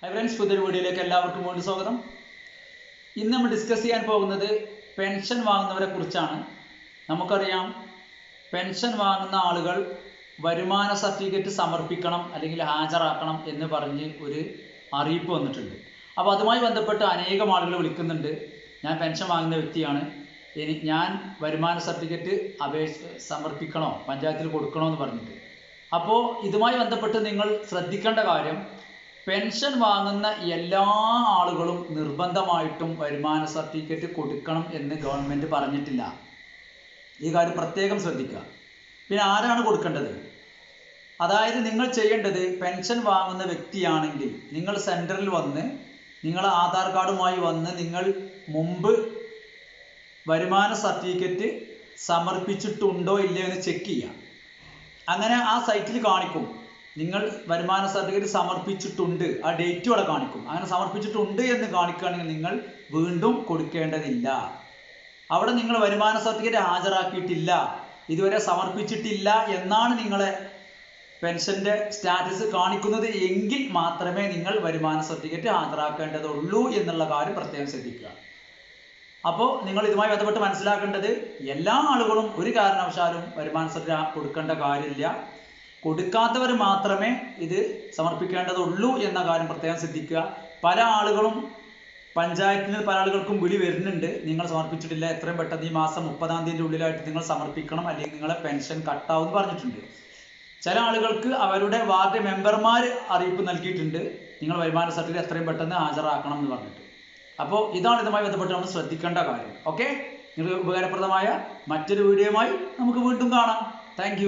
Hi friends, പുതിയൊരു വീഡിയോയിലേക്ക് എല്ലാവർക്കും വീണ്ടും സ്വാഗതം. ഇന്ന് നമ്മൾ ഡിസ്കസ് ചെയ്യാൻ പോകുന്നത് പെൻഷൻ വാങ്ങുന്നവരെ കുറിച്ചാണ്. നമുക്കറിയാം, പെൻഷൻ വാങ്ങുന്ന ആളുകൾ വരുമാന സർട്ടിഫിക്കറ്റ് സമർപ്പിക്കണം അല്ലെങ്കിൽ ഹാജരാക്കണം എന്ന് പറഞ്ഞ് ഒരു അറിയിപ്പ് വന്നിട്ടുണ്ട്. അപ്പോൾ അതുമായി ബന്ധപ്പെട്ട് അനേകം ആളുകൾ വിളിക്കുന്നുണ്ട്. ഞാൻ പെൻഷൻ വാങ്ങുന്ന വ്യക്തിയാണ്, ഞാൻ വരുമാന സർട്ടിഫിക്കറ്റ് സമർപ്പിക്കണോ, പഞ്ചായത്തിൽ കൊടുക്കണോ എന്ന് പറഞ്ഞിട്ട്. അപ്പോൾ ഇതുമായി ബന്ധപ്പെട്ട് നിങ്ങൾ ശ്രദ്ധിക്കേണ്ട കാര്യം, പെൻഷൻ വാങ്ങുന്ന എല്ലാ ആളുകളും നിർബന്ധമായിട്ടും വരുമാന സർട്ടിഫിക്കറ്റ് കൊടുക്കണം എന്ന് ഗവൺമെൻറ് പറഞ്ഞിട്ടില്ല. ഈ കാര്യം പ്രത്യേകം ശ്രദ്ധിക്കുക. പിന്നെ ആരാണ് കൊടുക്കേണ്ടത്? അതായത് നിങ്ങൾ ചെയ്യേണ്ടത്, പെൻഷൻ വാങ്ങുന്ന വ്യക്തിയാണെങ്കിൽ നിങ്ങൾ സെൻറ്ററിൽ വന്ന് നിങ്ങൾ ആധാർ കാർഡുമായി വന്ന് നിങ്ങൾ മുമ്പ് വരുമാന സർട്ടിഫിക്കറ്റ് സമർപ്പിച്ചിട്ടുണ്ടോ ഇല്ലയോ എന്ന് ചെക്ക് ചെയ്യുക. അങ്ങനെ ആ സൈറ്റിൽ കാണിക്കും നിങ്ങൾ വരുമാന സർട്ടിഫിക്കറ്റ് സമർപ്പിച്ചിട്ടുണ്ട്, ആ ഡേറ്റും അവിടെ കാണിക്കും. അങ്ങനെ സമർപ്പിച്ചിട്ടുണ്ട് എന്ന് കാണിക്കുകയാണെങ്കിൽ നിങ്ങൾ വീണ്ടും കൊടുക്കേണ്ടതില്ല. അവിടെ നിങ്ങൾ വരുമാന സർട്ടിഫിക്കറ്റ് ഹാജരാക്കിയിട്ടില്ല, ഇതുവരെ സമർപ്പിച്ചിട്ടില്ല എന്നാണ് നിങ്ങളെ പെൻഷൻ്റെ സ്റ്റാറ്റസ് കാണിക്കുന്നത് എങ്കിൽ മാത്രമേ നിങ്ങൾ വരുമാന സർട്ടിഫിക്കറ്റ് ഹാജരാക്കേണ്ടതുള്ളൂ എന്നുള്ള കാര്യം പ്രത്യേകം ശ്രദ്ധിക്കുക. അപ്പോൾ നിങ്ങൾ ഇതുമായി ബന്ധപ്പെട്ട് മനസ്സിലാക്കേണ്ടത്, എല്ലാ ആളുകളും ഒരു കാരണവശാലും വരുമാന സർട്ടിഫിക്കറ്റ് കൊടുക്കേണ്ട കാര്യമില്ല. കൊടുക്കാത്തവർ മാത്രമേ ഇത് സമർപ്പിക്കേണ്ടതുള്ളൂ എന്ന കാര്യം പ്രത്യേകം ശ്രദ്ധിക്കുക. പല ആളുകളും പഞ്ചായത്തിൽ നിന്ന് പല ആളുകൾക്കും വിളി വരുന്നുണ്ട്, നിങ്ങൾ സമർപ്പിച്ചിട്ടില്ല, എത്രയും പെട്ടെന്ന് ഈ മാസം 30-ാം തീയതിൻ്റെ ഉള്ളിലായിട്ട് നിങ്ങൾ സമർപ്പിക്കണം, അല്ലെങ്കിൽ നിങ്ങളെ പെൻഷൻ കട്ടാവും എന്ന് പറഞ്ഞിട്ടുണ്ട്. ചില ആളുകൾക്ക് അവരുടെ വാർഡ് മെമ്പർമാർ അറിയിപ്പ് നൽകിയിട്ടുണ്ട്, നിങ്ങൾ വരുമാന സർട്ടിഫിക്കറ്റ് എത്രയും പെട്ടെന്ന് ഹാജരാക്കണം എന്ന് പറഞ്ഞിട്ട്. അപ്പോൾ ഇതാണ് ഇതുമായി ബന്ധപ്പെട്ട് നമ്മൾ ശ്രദ്ധിക്കേണ്ട കാര്യം. ഓക്കെ, നിങ്ങൾക്ക് ഉപകാരപ്രദമായ മറ്റൊരു വീഡിയോയുമായി നമുക്ക് വീണ്ടും കാണാം. താങ്ക്